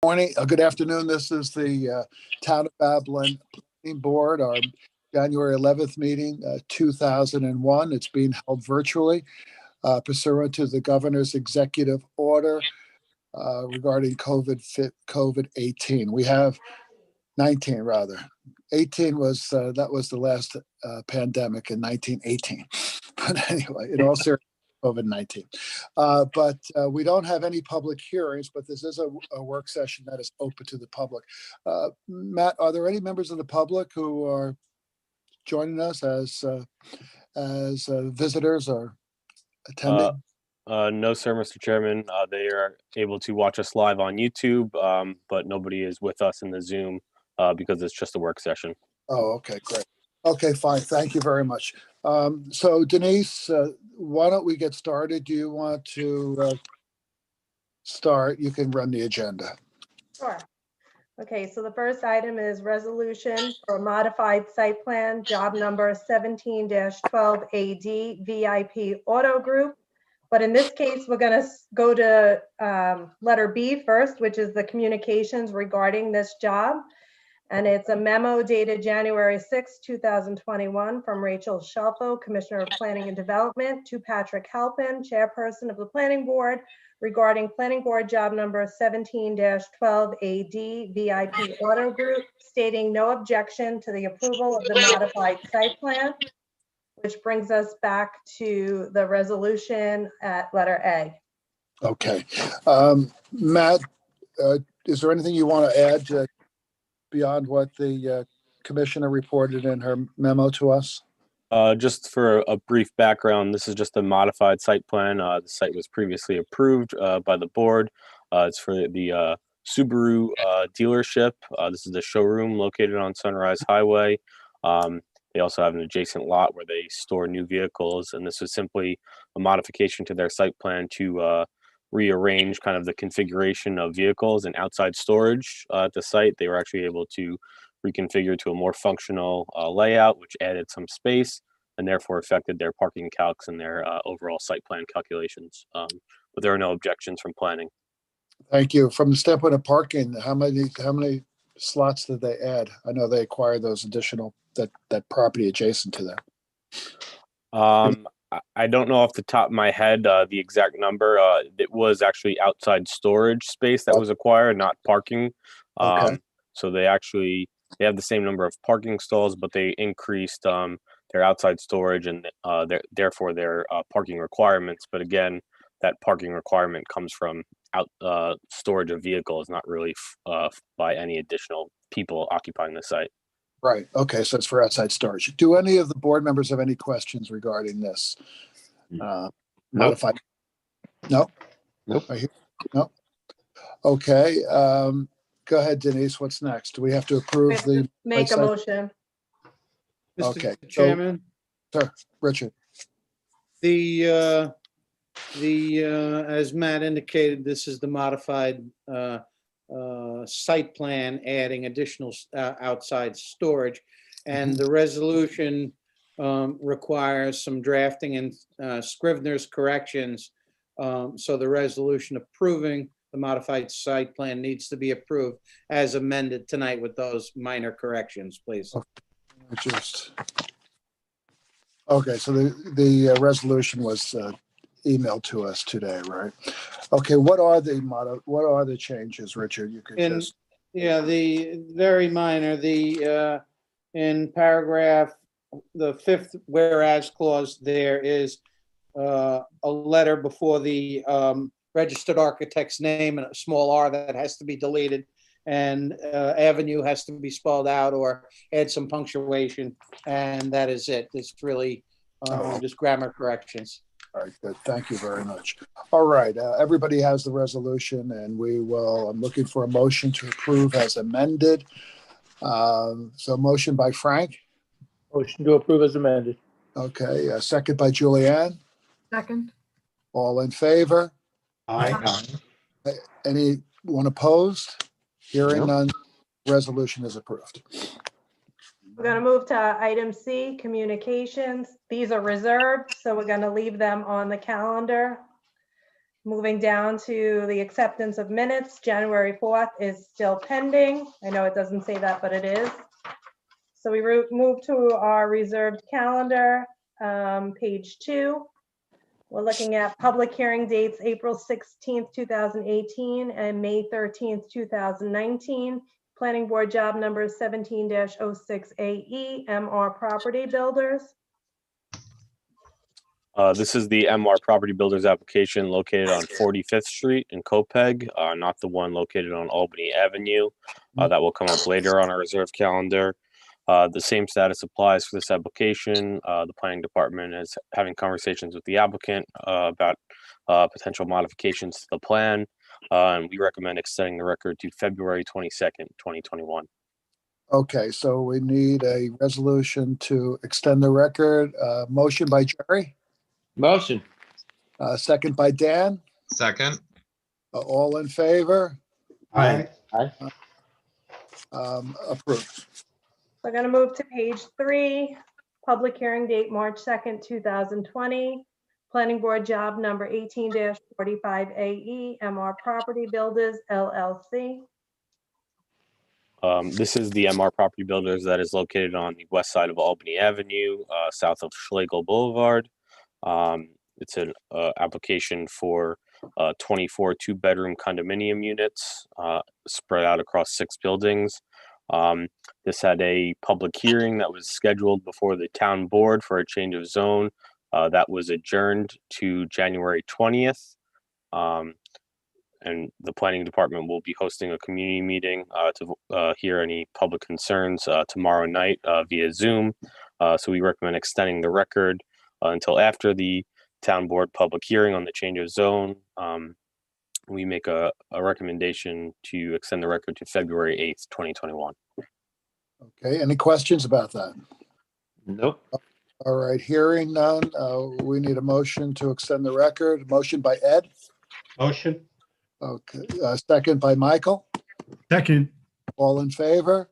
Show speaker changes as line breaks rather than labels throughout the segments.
Morning, good afternoon. This is the Town of Babylon Planning Board, our January 11th meeting, 2001. It's being held virtually pursuant to the governor's executive order regarding COVID-18. We have 19 rather. 18 was that was the last pandemic in 1918. But anyway, in all seriousness, COVID-19. But we don't have any public hearings, but this is a work session that is open to the public. Matt, are there any members of the public who are joining us as visitors or attending?
No, sir, Mr. Chairman. They are able to watch us live on YouTube, but nobody is with us in the Zoom because it's just a work session.
Oh, okay, great. Okay, fine. Thank you very much. So Denise, why don't we get started? Do you want to start? You can run the agenda.
Sure. Okay, so the first item is resolution for a modified site plan, job number 17-12AD VIP Auto Group. But in this case, we're going to go to letter B first, which is the communications regarding this job. And it's a memo dated January 6, 2021 from Rachel Shelfo, Commissioner of Planning and Development, to Patrick Halpin, Chairperson of the Planning Board, regarding Planning Board job number 17-12AD VIP Auto Group, stating no objection to the approval of the modified site plan, which brings us back to the resolution at letter A.
Okay. Matt, is there anything you want to add beyond what the commissioner reported in her memo to us?
Just for a brief background, this is just a modified site plan. The site was previously approved by the board. It's for the Subaru dealership. This is the showroom located on Sunrise Highway. They also have an adjacent lot where they store new vehicles, and this was simply a modification to their site plan to rearrange kind of the configuration of vehicles and outside storage at the site. They were actually able to reconfigure to a more functional layout, which added some space and therefore affected their parking calcs and their overall site plan calculations. But there are no objections from planning.
Thank you. From the standpoint of parking, how many slots did they add? I know they acquired those additional that property adjacent to them.
I don't know off the top of my head the exact number. It was actually outside storage space that was acquired, not parking.
Okay.
So they have the same number of parking stalls, but they increased their outside storage and therefore their parking requirements. But again, that parking requirement comes from storage of vehicles, not really by any additional people occupying the site.
Right. Okay. So it's for outside storage. Do any of the board members have any questions regarding this? Modified? No?
Nope.
No? Okay. Go ahead, Denise. What's next? Do we have to approve the?
Make a motion.
Okay.
Mr. Chairman.
Sir, Richard.
The as Matt indicated, this is the modified site plan adding additional outside storage, and the resolution requires some drafting and Scrivener's corrections. So the resolution approving the modified site plan needs to be approved as amended tonight with those minor corrections, please.
Okay, so the resolution was emailed to us today, right? Okay, what are the changes, Richard? You could just...
Yeah, the very minor. The in paragraph the 5th whereas clause, there is a letter before the registered architect's name and a small r that has to be deleted, and avenue has to be spelled out or add some punctuation, and that is it. It's really just grammar corrections.
All right, good. Thank you very much. All right, everybody has the resolution, and I'm looking for a motion to approve as amended. So motion by Frank.
Motion to approve as amended.
Okay, second by Julianne.
Second.
All in favor?
Aye.
Anyone opposed? Hearing none, resolution is approved.
We're going to move to item C, communications. These are reserved, so we're going to leave them on the calendar. Moving down to the acceptance of minutes, January 4th is still pending. I know it doesn't say that, but it is. So we move to our reserved calendar, page 2. We're looking at public hearing dates, April 16th, 2018 and May 13th, 2019. Planning Board job number 17-06AE, MR Property Builders.
This is the MR Property Builders application located on 45th Street in Copeg, not the one located on Albany Avenue. That will come up later on our reserve calendar. The same status applies for this application. The planning department is having conversations with the applicant about potential modifications to the plan, and we recommend extending the record to February 22nd, 2021.
Okay, so we need a resolution to extend the record. Motion by Jerry,
Motion.
second by Dan.
Second.
All in favor?
Aye. Aye.
Approved.
We're going to move to page 3, public hearing date, March 2nd, 2020. Planning Board job number 18-45AE, MR Property Builders, LLC.
This is the MR Property Builders that is located on the west side of Albany Avenue, south of Schlegel Boulevard. It's an application for 24 two-bedroom condominium units spread out across 6 buildings. This had a public hearing that was scheduled before the town board for a change of zone. That was adjourned to January 20th. And the planning department will be hosting a community meeting to hear any public concerns tomorrow night via Zoom. So we recommend extending the record until after the town board public hearing on the change of zone. We make a recommendation to extend the record to February 8th, 2021.
Okay, any questions about that?
Nope.
All right, hearing none, we need a motion to extend the record. Motion by Ed.
Motion.
Okay, second by Michael.
Second.
All in favor?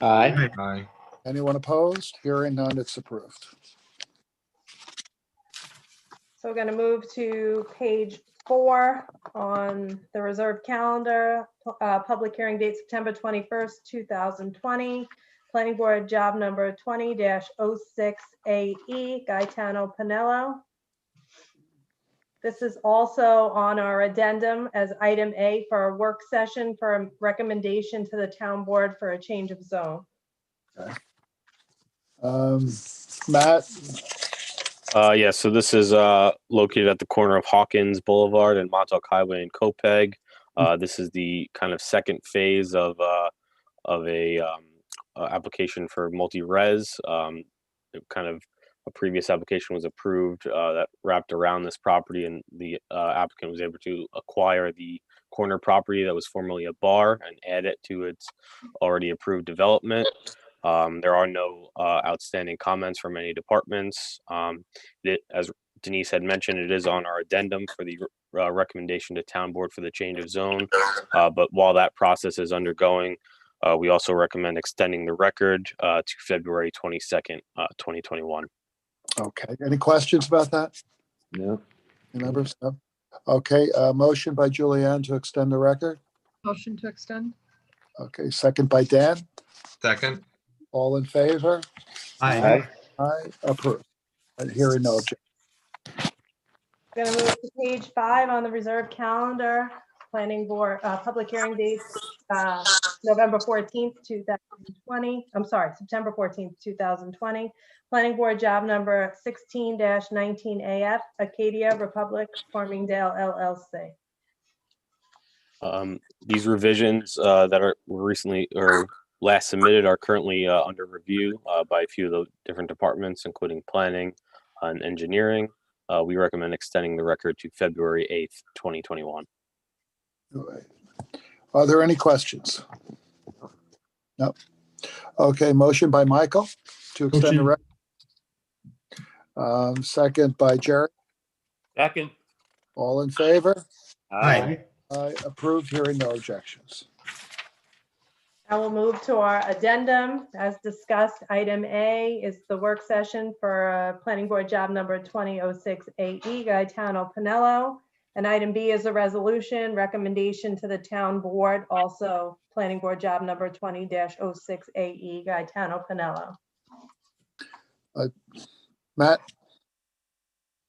Aye.
Aye.
Anyone opposed? Hearing none, it's approved.
So we're going to move to page 4 on the reserved calendar. Public hearing date, September 21st, 2020. Planning Board job number 20-06AE, Gaetano Pinello. This is also on our addendum as item A for a work session for a recommendation to the town board for a change of zone.
Matt,
Yeah, so this is located at the corner of Hawkins Boulevard and Montauk Highway in Copeg. This is the kind of second phase of a application for multi-res. A previous application was approved that wrapped around this property, and the applicant was able to acquire the corner property that was formerly a bar and add it to its already approved development. There are no outstanding comments from any departments. As Denise had mentioned, it is on our addendum for the recommendation to town board for the change of zone. But while that process is undergoing, we also recommend extending the record to February 22nd, 2021.
okay, any questions about that?
No.
Any members? No? Okay, motion by Julianne to extend the record.
Motion to extend?
Okay, second by Dan.
Second.
All in favor?
Aye.
Aye, approved. Hearing no objection.
Going to move to page 5 on the reserved calendar. Planning Board public hearing dates, November 14th, 2020. I'm sorry, September 14th, 2020. Planning Board job number 16-19AF, Acadia Republic, Farmingdale, LLC.
These revisions that were recently or last submitted are currently under review by a few of the different departments, including planning and engineering. We recommend extending the record to February 8th, 2021.
All right. Are there any questions? No. Okay, motion by Michael to extend the record. Second by Jerry.
Second.
All in favor?
Aye.
Aye, approved. Hearing no objections.
I will move to our addendum. As discussed, item A is the work session for Planning Board job number 20-06AE, Gaetano Pinello. And item B is a resolution recommendation to the town board, also planning board job number 20-06 AE, Gaetano Pinello.
Matt,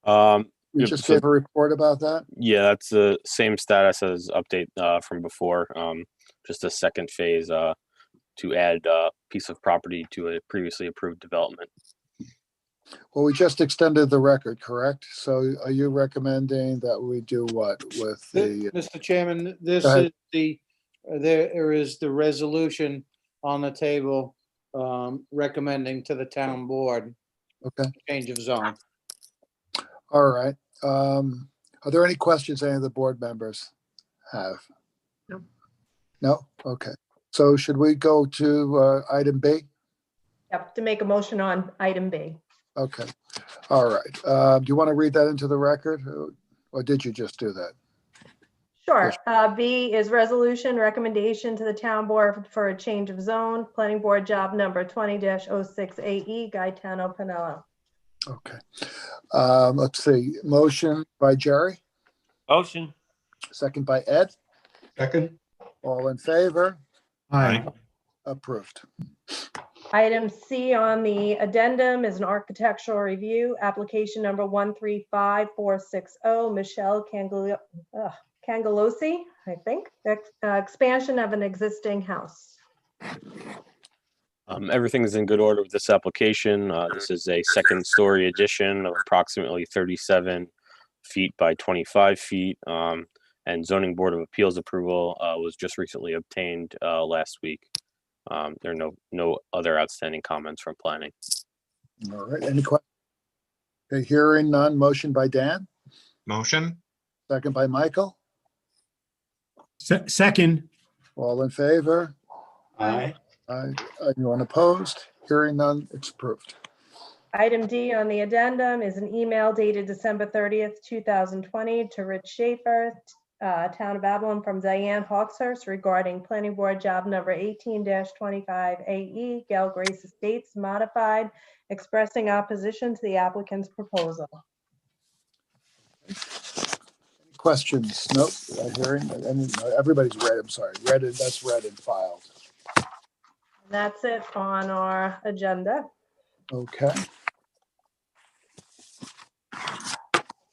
Um,
you
Yep,
just
so-
gave a report about that?
yeah, that's the same status as update from before. Just a second phase to add a piece of property to a previously approved development.
Well, we just extended the record, correct? So are you recommending that we do what with the,
Mr. Chairman, this
Go ahead.
is there is the resolution on the table recommending to the town board
okay,
change of zone.
all right. Are there any questions any of the board members have?
No.
No? Okay. So should we go to item B?
Yep, to make a motion on item B.
Okay, all right. Do you want to read that into the record? Or did you just do that?
Sure. B is resolution recommendation to the town board for a change of zone, planning board job number 20-06 AE, Gaetano Pinello.
Okay. Let's see, motion by Jerry,
Motion.
second by Ed.
Second.
All in favor?
Aye.
Approved.
Item C on the addendum is an architectural review, application number 135460, Michelle Cangelosi, I think, expansion of an existing house.
Everything is in good order with this application. This is a second story addition of approximately 37 feet by 25 feet. And zoning board of appeals approval was just recently obtained last week. There are no other outstanding comments from planning.
All right, any questions? Okay, hearing none, motion by Dan,
Motion?
second by Michael.
Second.
All in favor?
Aye.
Aye. Anyone opposed? Hearing none, it's approved.
Item D on the addendum is an email dated December 30th, 2020 to Rich Schaefer, Town of Babylon, from Diane Hawkshurst regarding planning board job number 18-25 AE, Gail Grace Estates modified, expressing opposition to the applicant's proposal.
Questions? Nope. Hearing, everybody's read, I'm sorry, read it, that's read and filed.
And that's it on our agenda.
Okay.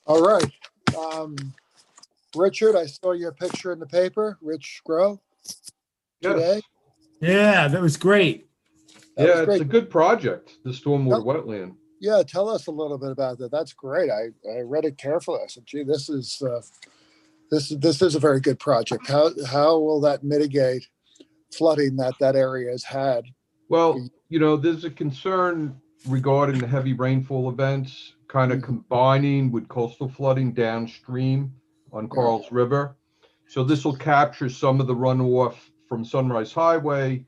All right. Richard, I saw your picture in the paper, Rich Grow, today.
Yeah, that was great.
That was
Yeah, it's
great.
a good project, the stormwater wetland.
Yeah, tell us a little bit about that. That's great. I read it carefully. I said, gee, this is a very good project. How will that mitigate flooding that area has had?
Well, there's a concern regarding the heavy rainfall events, kind of combining with coastal flooding downstream on Carl's River. So this will capture some of the runoff from Sunrise Highway,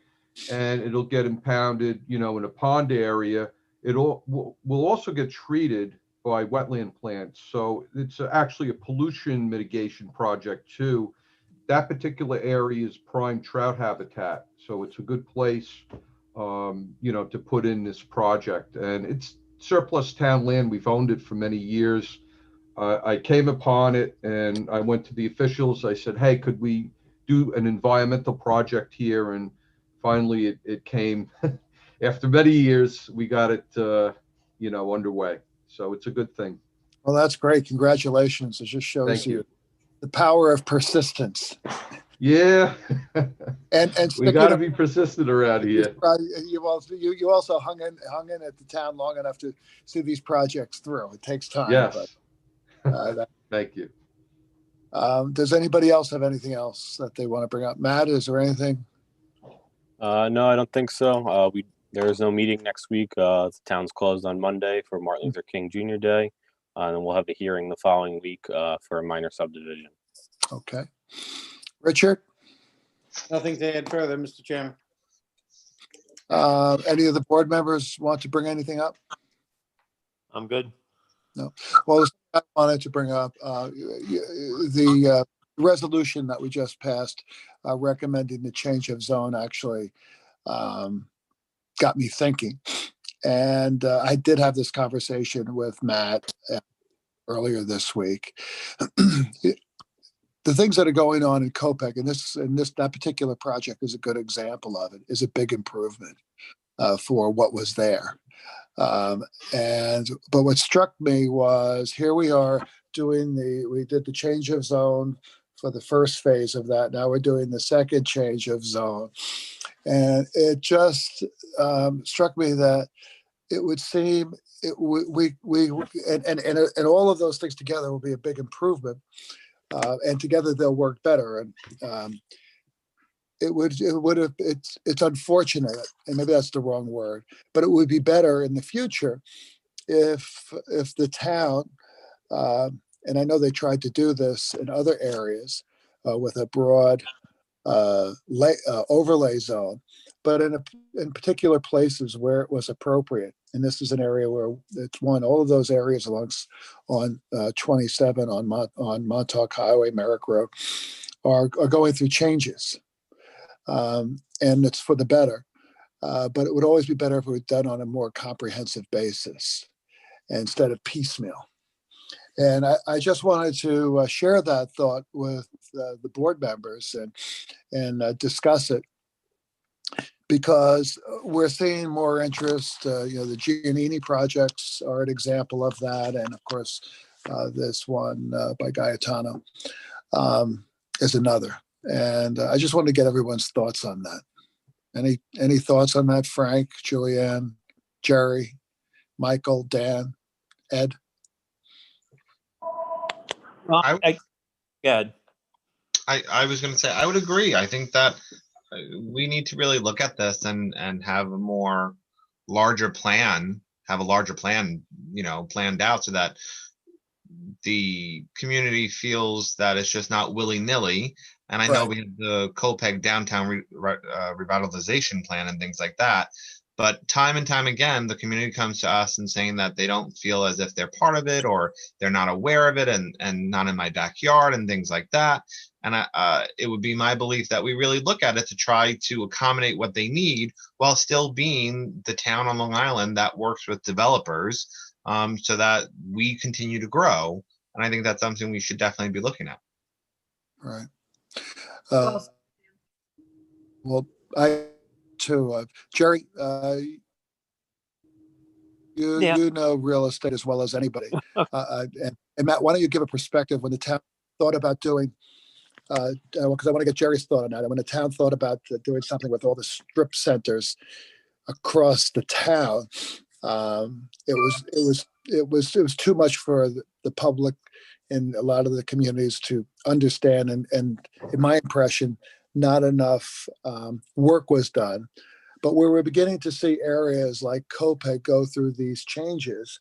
and it'll get impounded, in a pond area. Will also get treated by wetland plants. So it's actually a pollution mitigation project too. That particular area is prime trout habitat. So it's a good place, to put in this project. And it's surplus town land. We've owned it for many years. I came upon it and I went to the officials. I said, hey, could we do an environmental project here? And finally it came. After many years, we got it, underway. So it's a good thing.
Well, that's great. Congratulations. It just shows
Thank
you
you.
the power of persistence.
Yeah.
And
We got to be persistent around here.
You also hung in at the town long enough to see these projects through. It takes time.
Yes.
But,
Thank you.
does anybody else have anything else that they want to bring up? Matt, is there anything?
No, I don't think so. There is no meeting next week. The town's closed on Monday for Martin Luther King Jr. Day. And then we'll have a hearing the following week for a minor subdivision.
Okay. Richard,
Nothing to add further, Mr. Chairman.
any of the board members want to bring anything up?
I'm good.
Well, I wanted to bring up the resolution that we just passed recommending the change of zone actually got me thinking. And I did have this conversation with Matt. earlier this week. The things that are going on in Copec, and that particular project is a good example of it, is a big improvement for what was there. But what struck me was here we are we did the change of zone for the first phase of that. Now we're doing the second change of zone. And it just struck me that it would seem and all of those things together will be a big improvement. And together they'll work better. And it's unfortunate, and maybe that's the wrong word, but it would be better in the future if the town, and I know they tried to do this in other areas with a broad overlay zone, but in particular places where it was appropriate. And this is an area where all of those areas on 27 on Montauk Highway, Merrick Road, are going through changes. And it's for the better. But it would always be better if it was done on a more comprehensive basis instead of piecemeal. And I just wanted to share that thought with the board members and discuss it, because we're seeing more interest. The Giannini projects are an example of that. And of course, this one by Gaetano is another. And I just wanted to get everyone's thoughts on that. Any thoughts on that, Frank, Julianne, Jerry, Michael, Dan, Ed?
Good.
I was going to say, I would agree. I think that we need to really look at this and have a larger plan, planned out so that the community feels that it's just not willy-nilly. And I know we have the Copeg downtown revitalization plan and things like that. But time and time again, the community comes to us and saying that they don't feel as if they're part of it, or they're not aware of it, and not in my backyard and things like that. And it would be my belief that we really look at it to try to accommodate what they need while still being the town on Long Island that works with developers, so that we continue to grow. And I think that's something we should definitely be looking at.
Right. Well, I too, Jerry, you know real estate as well as anybody. And Matt, why don't you give a perspective when the town thought about doing, because I want to get Jerry's thought on that. And when the town thought about doing something with all the strip centers across the town, it was too much for the public in a lot of the communities to understand. And in my impression, not enough work was done. But where we're beginning to see areas like Copeg go through these changes,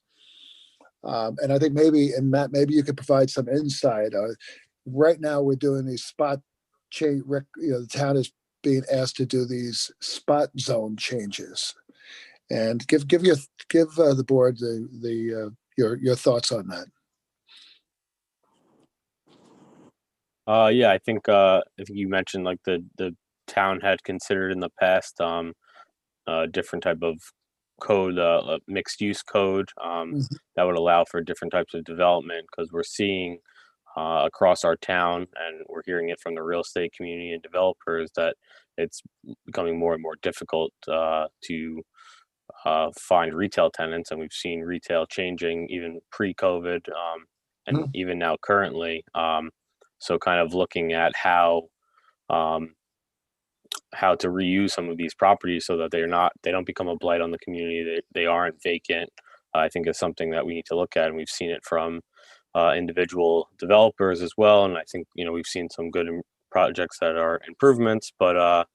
and I think and Matt, maybe you could provide some insight. Right now, we're doing these spot change. The town is being asked to do these spot zone changes, and give the board your thoughts on that.
Yeah, I think you mentioned like the town had considered in the past different type of code, mixed use code that would allow for different types of development, because we're seeing across our town, and we're hearing it from the real estate community and developers, that it's becoming more and more difficult to find retail tenants. And we've seen retail changing even pre-COVID and even now currently. So kind of looking at how to reuse some of these properties so that they don't become a blight on the community. They aren't vacant. I think is something that we need to look at, and we've seen it from individual developers as well. And I think we've seen some good projects that are improvements, but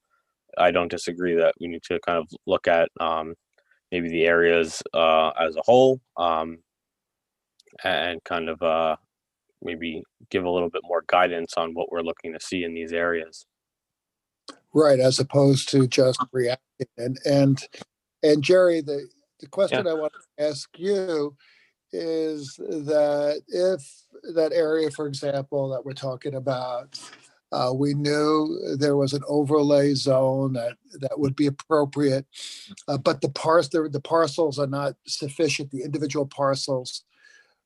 I don't disagree that we need to kind of look at maybe the areas as a whole, and kind of maybe give a little bit more guidance on what we're looking to see in these areas.
Right, as opposed to just reacting. And Jerry, the question I want to ask you is that if that area, for example, that we're talking about, we knew there was an overlay zone that would be appropriate, but the parcels are not sufficient. The individual parcels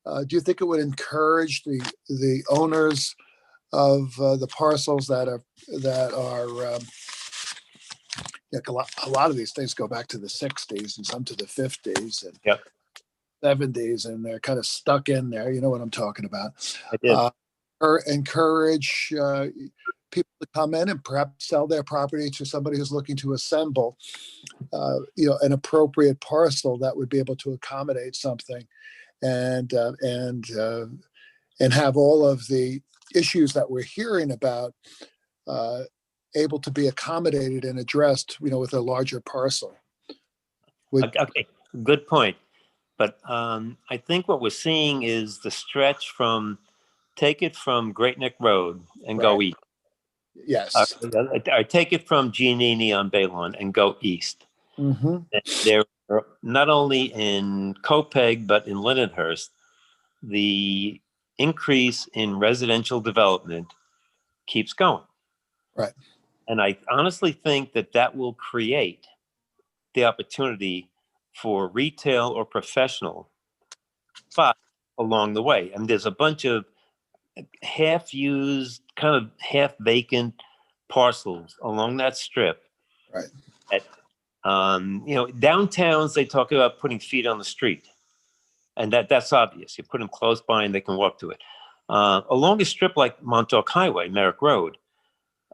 do you think it would encourage the owners of the parcels that are a lot of these things go back to the 60s and some to the 50s and
Yep.
70s, and they're kind of stuck in there. You know what I'm talking about.
I did.
Or encourage people to come in and perhaps sell their property to somebody who's looking to assemble, an appropriate parcel that would be able to accommodate something, and have all of the issues that we're hearing about able to be accommodated and addressed, with a larger parcel.
Okay, good point. But I think what we're seeing is the stretch from, take it from Great Neck Road and go
Right.
east.
Yes.
Or take it from Giannini on Baylon and go east.
Mm-hmm.
There, not only in Copeg, but in Lindenhurst, the increase in residential development keeps going.
Right.
And I honestly think that will create the opportunity for retail or professional spots along the way. And there's a bunch of half-used, kind of half-vacant parcels along that strip.
Right.
At, downtowns, they talk about putting feet on the street. And that's obvious. You put them close by and they can walk to it. Along a strip like Montauk Highway, Merrick Road,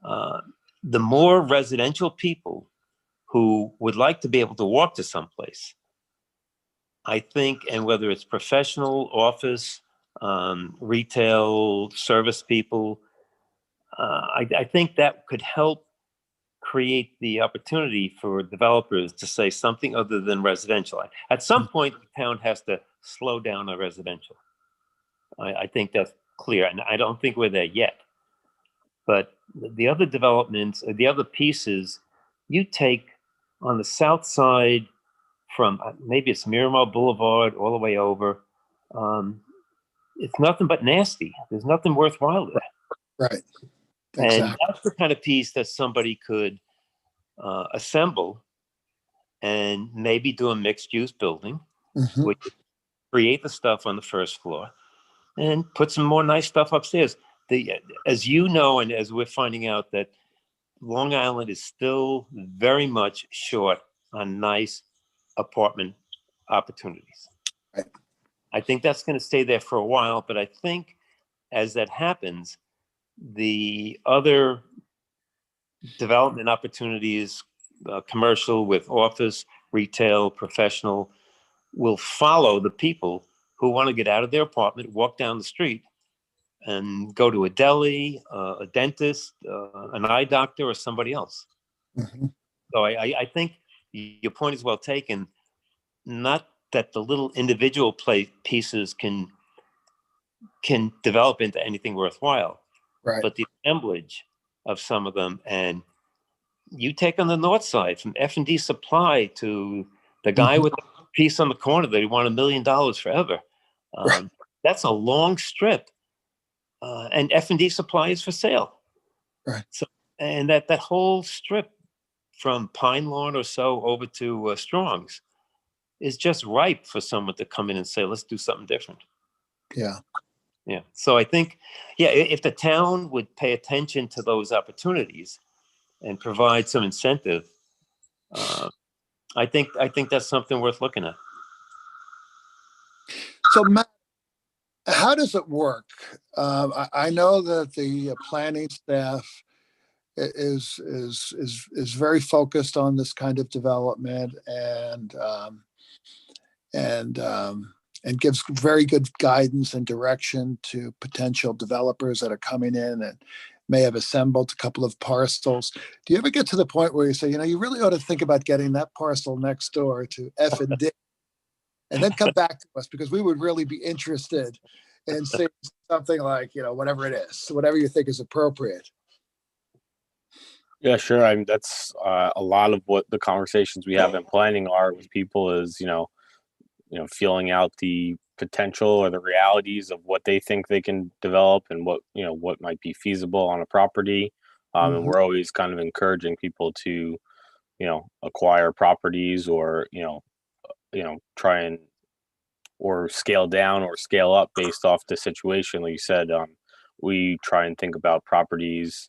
the more residential people who would like to be able to walk to someplace, I think, and whether it's professional, office, retail, service people, I think that could help create the opportunity for developers to say something other than residential. At some point, the town has to slow down on residential. I think that's clear, and I don't think we're there yet. But the other developments, the other pieces, you take on the south side from maybe it's Miramar Boulevard all the way over. It's nothing but nasty. There's nothing worthwhile there.
Right.
And
Exactly.
that's the kind of piece that somebody could assemble and maybe do a mixed use building,
Mm-hmm.
which create the stuff on the first floor and put some more nice stuff upstairs. As you know, and as we're finding out, that Long Island is still very much short on nice apartment opportunities.
Right.
I think that's going to stay there for a while, but I think as that happens, the other development opportunities, commercial with office, retail, professional, will follow the people who want to get out of their apartment, walk down the street, and go to a deli, a dentist, an eye doctor, or somebody else.
Mm-hmm.
So I think your point is well taken. Not that the little individual pieces can develop into anything worthwhile,
Right.
but the assemblage of some of them. And you take on the north side from F&D Supply to the guy
Mm-hmm.
with the piece on the corner that he wanted $1 million forever.
Right.
That's a long strip. And F&D Supply is for sale.
Right.
So, and that whole strip from Pine Lawn or so over to Strong's is just ripe for someone to come in and say, let's do something different.
Yeah.
Yeah. So I think, if the town would pay attention to those opportunities and provide some incentive, I think that's something worth looking at.
So, Matt, how does it work? I know that the planning staff is very focused on this kind of development and gives very good guidance and direction to potential developers that are coming in and may have assembled a couple of parcels. Do you ever get to the point where you say, you really ought to think about getting that parcel next door to F&D and then come back to us, because we would really be interested in seeing something like, whatever it is, whatever you think is appropriate?
Yeah, sure. I mean, that's a lot of what the conversations we have in planning are with people is, feeling out the potential or the realities of what they think they can develop and what might be feasible on a property. And we're always kind of encouraging people to, acquire properties or, try and or scale down or scale up based off the situation. Like you said, we try and think about properties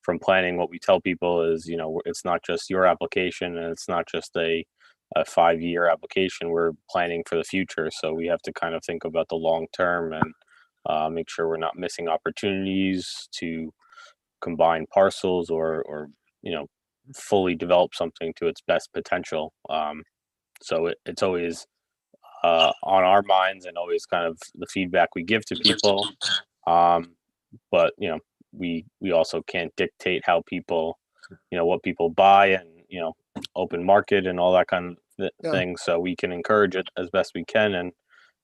from planning. What we tell people is, you know, it's not just your application, and it's not just a 5-year application. We're planning for the future, so we have to kind of think about the long term and make sure we're not missing opportunities to combine parcels or you know, fully develop something to its best potential. So it's always on our minds, and always kind of the feedback we give to people. But you know, we also can't dictate how people, you know, what people buy, and you know, open market and all that kind of thing. So we can encourage it as best we can,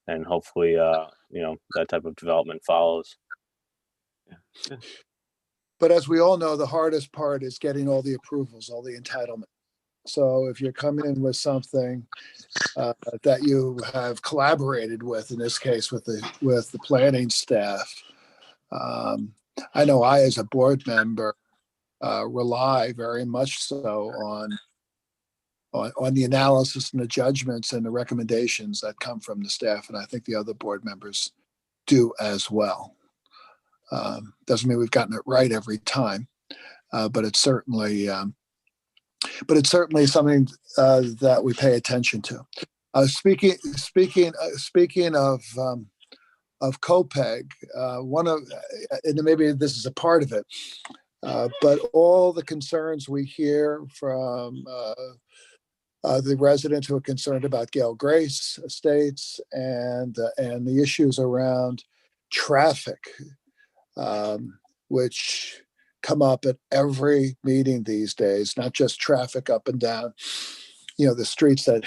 and hopefully you know, that type of development follows.
But as we all know, the hardest part is getting all the approvals, all the entitlements. So if you're coming in with something that you have collaborated with, in this case with the planning staff, I know I, as a board member, rely very much so on the analysis and the judgments and the recommendations that come from the staff, and I think the other board members do as well. Doesn't mean we've gotten it right every time, but it's certainly something that we pay attention to. Speaking of COPEG, and maybe this is a part of it, but all the concerns we hear from the residents who are concerned about Gale Grace Estates and the issues around traffic, which come up at every meeting these days, not just traffic up and down, you know, the streets that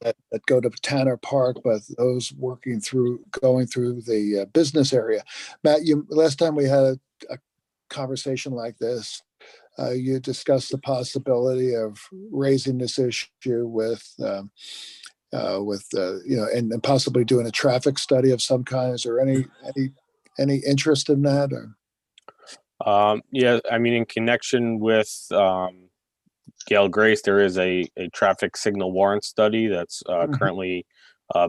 that go to Tanner Park, but those going through the business area. Matt, last time we had a conversation like this, you discussed the possibility of raising this issue with you know, and possibly doing a traffic study of some kind. Is there any interest in that? Or?
Yeah, I mean, in connection with Gale Grace, there is a traffic signal warrant study that's currently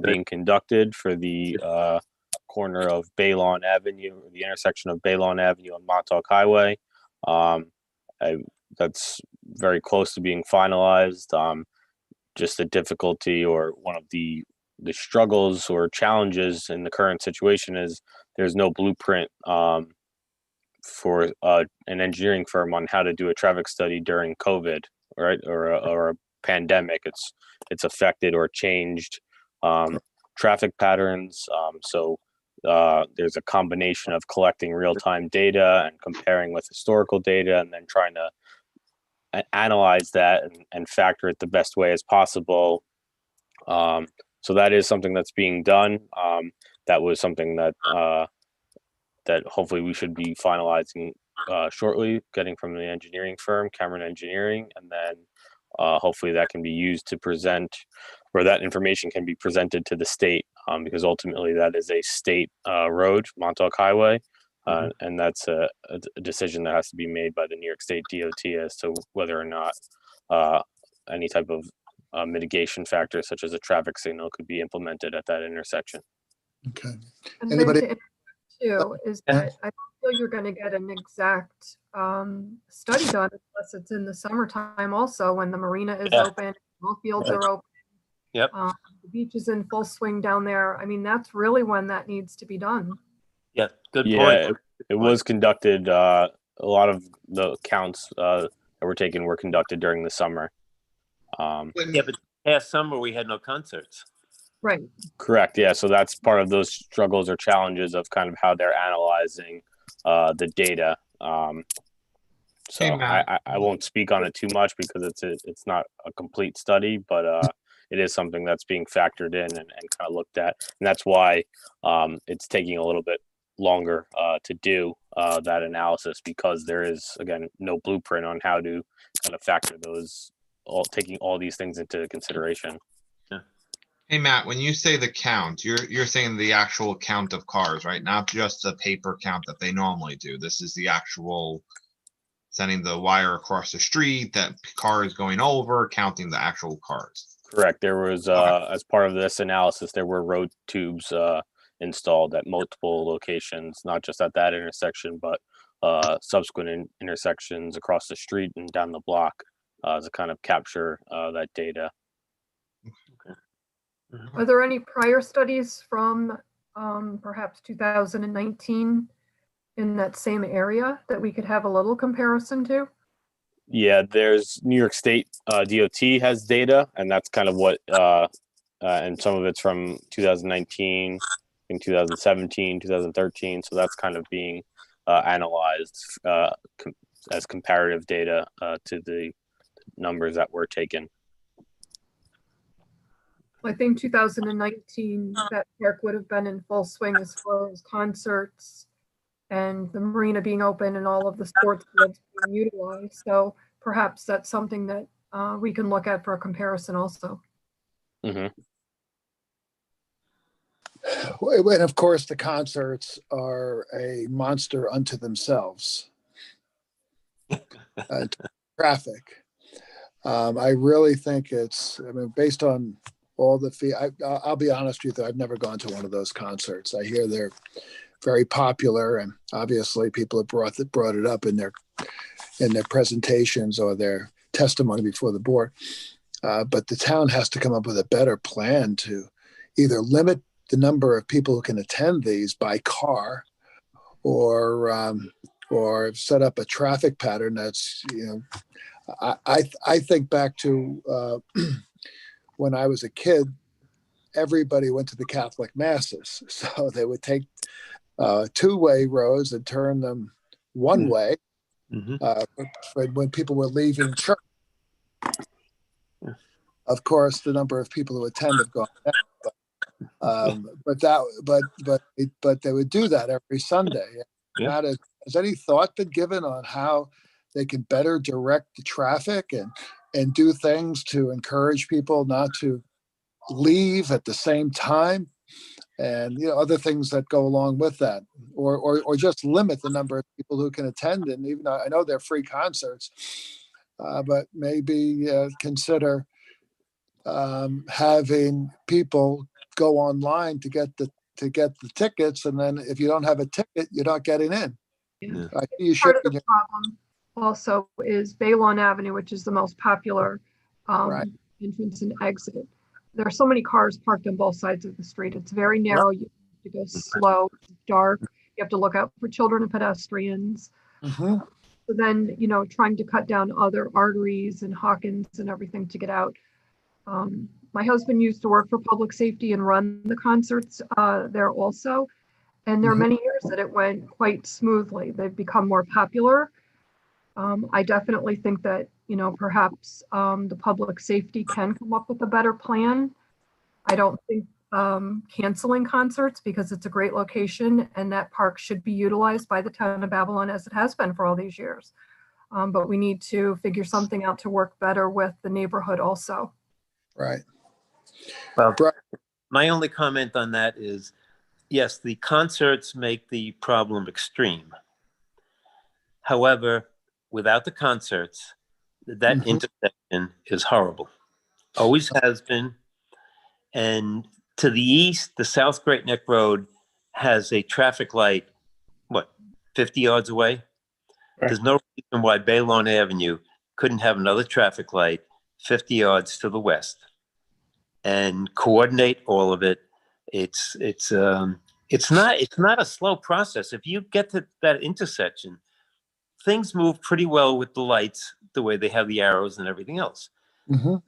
being conducted for the corner of Baylon Avenue, the intersection of Baylon Avenue and Montauk Highway. That's very close to being finalized. Just the difficulty, or one of the struggles or challenges in the current situation, is there's no blueprint for an engineering firm on how to do a traffic study during COVID, right, or a pandemic. It's affected or changed traffic patterns. So there's a combination of collecting real-time data and comparing with historical data, and then trying to analyze that and factor it the best way as possible. So that is something that's being done. That was something that hopefully we should be finalizing shortly, getting from the engineering firm, Cameron Engineering, and then hopefully that can be used to present, or that information can be presented to the state, because ultimately that is a state road, Montauk Highway, and that's a decision that has to be made by the New York State DOT as to whether or not any type of mitigation factor, such as a traffic signal, could be implemented at that intersection.
Okay.
And
Anybody?
then too, is that I don't feel you're going to get an exact study done unless it's in the summertime also, when the marina is open, all fields are open.
Yep.
The beach is in full swing down there. I mean, that's really when that needs to be done.
Yeah, good point.
Yeah, it was conducted. A lot of the counts that were taken were conducted during the summer.
Yeah, but past summer we had no concerts.
Right.
Correct. Yeah. So that's part of those struggles or challenges of kind of how they're analyzing the data. So
Hey, Matt.
I won't speak on it too much because it's not a complete study, but it is something that's being factored in and kind of looked at, and that's why it's taking a little bit longer to do that analysis, because there is, again, no blueprint on how to kind of factor those, taking all these things into consideration.
Hey, Matt, when you say the count, you're saying the actual count of cars, right? Not just the paper count that they normally do. This is the actual sending the wire across the street, that car is going over, counting the actual cars.
Correct. There was, as part of this analysis, there were road tubes installed at multiple locations, not just at that intersection, but subsequent intersections across the street and down the block to kind of capture that data.
Are there any prior studies from perhaps 2019 in that same area that we could have a little comparison to?
Yeah, there's New York State DOT has data, and that's kind of what, and some of it's from 2019, in 2017, 2013. So that's kind of being analyzed as comparative data to the numbers that were taken.
I think 2019, that park would have been in full swing as far as concerts and the marina being open and all of the sports fields being utilized. So perhaps that's something that we can look at for a comparison also.
Mm-hmm.
And of course, the concerts are a monster unto themselves. Traffic. I really think it's, I mean, based on all the I'll be honest with you, I've never gone to one of those concerts. I hear they're very popular, and obviously people have brought it up in their presentations or their testimony before the board. But the town has to come up with a better plan to either limit the number of people who can attend these by car, or set up a traffic pattern that's, I think back to when I was a kid, everybody went to the Catholic masses. So they would take two-way roads and turn them one way when people were leaving church. Of course, the number of people who attend have gone down. But they would do that every Sunday.
Yeah.
Has any thought been given on how they can better direct the traffic and do things to encourage people not to leave at the same time, and other things that go along with that, or just limit the number of people who can attend? And even I know they're free concerts, but maybe consider having people go online to get the tickets, and then if you don't have a ticket, you're not getting in.
Yeah.
You
Part of the problem also is Baylon Avenue, which is the most popular
Right.
entrance and exit. There are so many cars parked on both sides of the street. It's very narrow. You have to go slow, it's dark. You have to look out for children and pedestrians.
Mm-hmm.
So then, trying to cut down other arteries and Hawkins and everything to get out. My husband used to work for public safety and run the concerts there also. And there are many years that it went quite smoothly. They've become more popular. I definitely think that, perhaps the public safety can come up with a better plan. I don't think canceling concerts, because it's a great location and that park should be utilized by the town of Babylon as it has been for all these years. But we need to figure something out to work better with the neighborhood also.
Right.
Well, my only comment on that is, yes, the concerts make the problem extreme. However, without the concerts, that intersection is horrible. Always has been. And to the east, the South Great Neck Road has a traffic light, 50 yards away? Right. There's no reason why Baylon Avenue couldn't have another traffic light 50 yards to the west and coordinate all of it. It's not a slow process. If you get to that intersection, things move pretty well with the lights, the way they have the arrows and everything else. To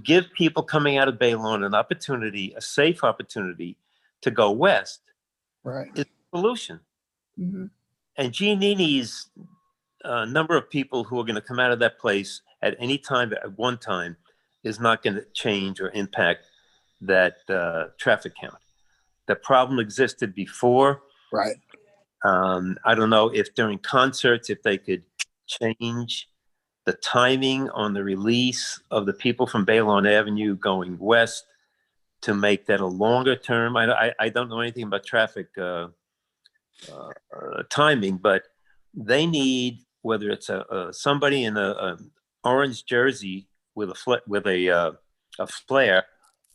give people coming out of Baylon an opportunity, a safe opportunity to go west,
right,
is the solution. And Giannini's number of people who are going to come out of that place at any time, at one time, is not going to change or impact that traffic count. The problem existed before.
Right.
I don't know if during concerts, if they could change the timing on the release of the people from Baylon Avenue going west to make that a longer term. I don't know anything about traffic timing, but they need, whether it's somebody in a orange jersey with a a flare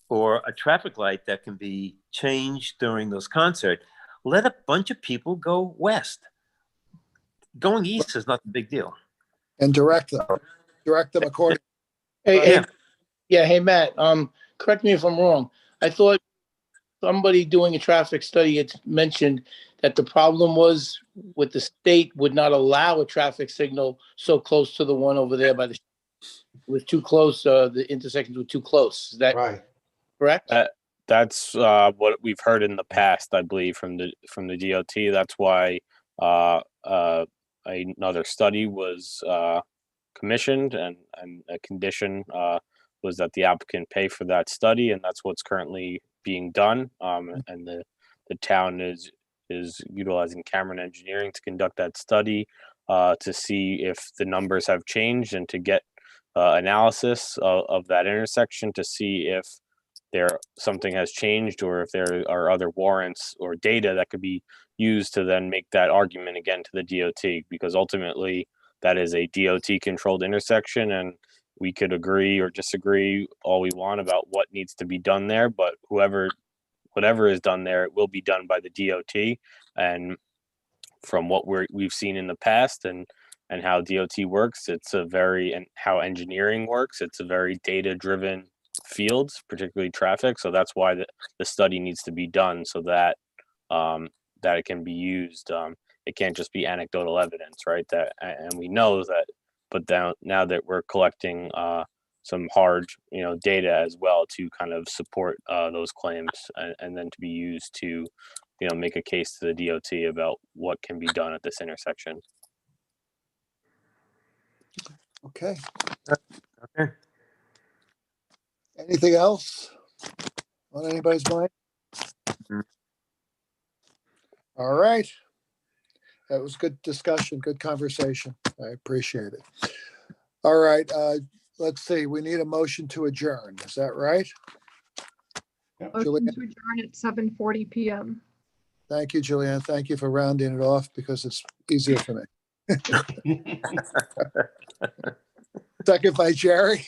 or a traffic light that can be changed during those concerts, let a bunch of people go west. Going east is not a big deal.
And direct them accordingly.
Hey,
Yeah.
hey, Matt, correct me if I'm wrong. I thought somebody doing a traffic study had mentioned that the problem was with the state would not allow a traffic signal so close to the one over there by the, it was too close, the intersections were too close. Is that
Right.
correct?
That's what we've heard in the past, I believe, from the DOT. That's why another study was commissioned, and a condition was that the applicant pay for that study, and that's what's currently being done. And the town is utilizing Cameron Engineering to conduct that study to see if the numbers have changed and to get analysis of that intersection to see if something has changed or if there are other warrants or data that could be used to then make that argument again to the DOT, because ultimately that is a DOT controlled intersection, and we could agree or disagree all we want about what needs to be done there, but whatever is done there, it will be done by the DOT. And from what we've seen in the past and how DOT works, and how engineering works, it's a very data driven fields, particularly traffic. So that's why the study needs to be done so that that it can be used. It can't just be anecdotal evidence, right? And we know that, but now that we're collecting some hard, data as well to kind of support those claims, and then to be used to, make a case to the DOT about what can be done at this intersection.
Okay.
Okay.
Anything else on anybody's mind?
Mhm.
All right. That was good discussion, good conversation. I appreciate it. All right. Let's see. We need a motion to adjourn. Is that right?
Motion to adjourn at 7:40 PM.
Thank you, Julianne. Thank you for rounding it off because it's easier for me. Second by Jerry.